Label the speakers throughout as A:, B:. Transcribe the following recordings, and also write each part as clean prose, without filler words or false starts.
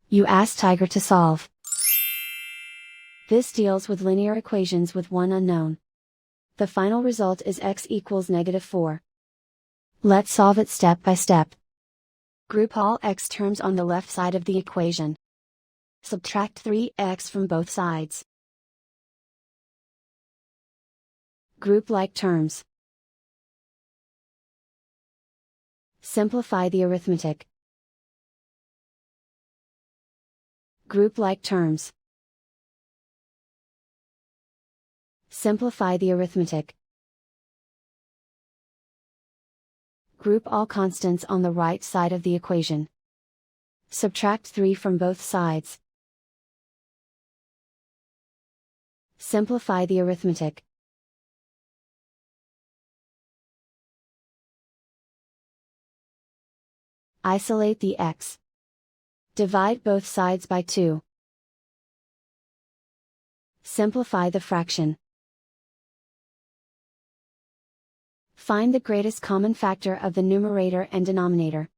A: You ask Tiger to solve. This deals with linear equations with one unknown. The final result is x equals -4. Let's solve it step by step. Group all x terms on the left side of the equation. Subtract 3x from both sides. Group like terms. Simplify the arithmetic. Group like terms. Simplify the arithmetic. Group all constants on the right side of the equation. Subtract 3 from both sides. Simplify the arithmetic. Isolate the x. Divide both sides by 2. Simplify the fraction. Find the greatest common factor of the numerator and denominator.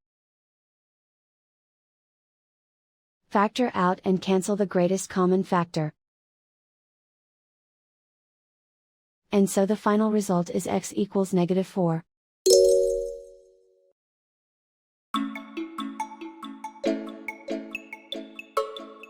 A: Factor out and cancel the greatest common factor. And so the final result is x equals -4.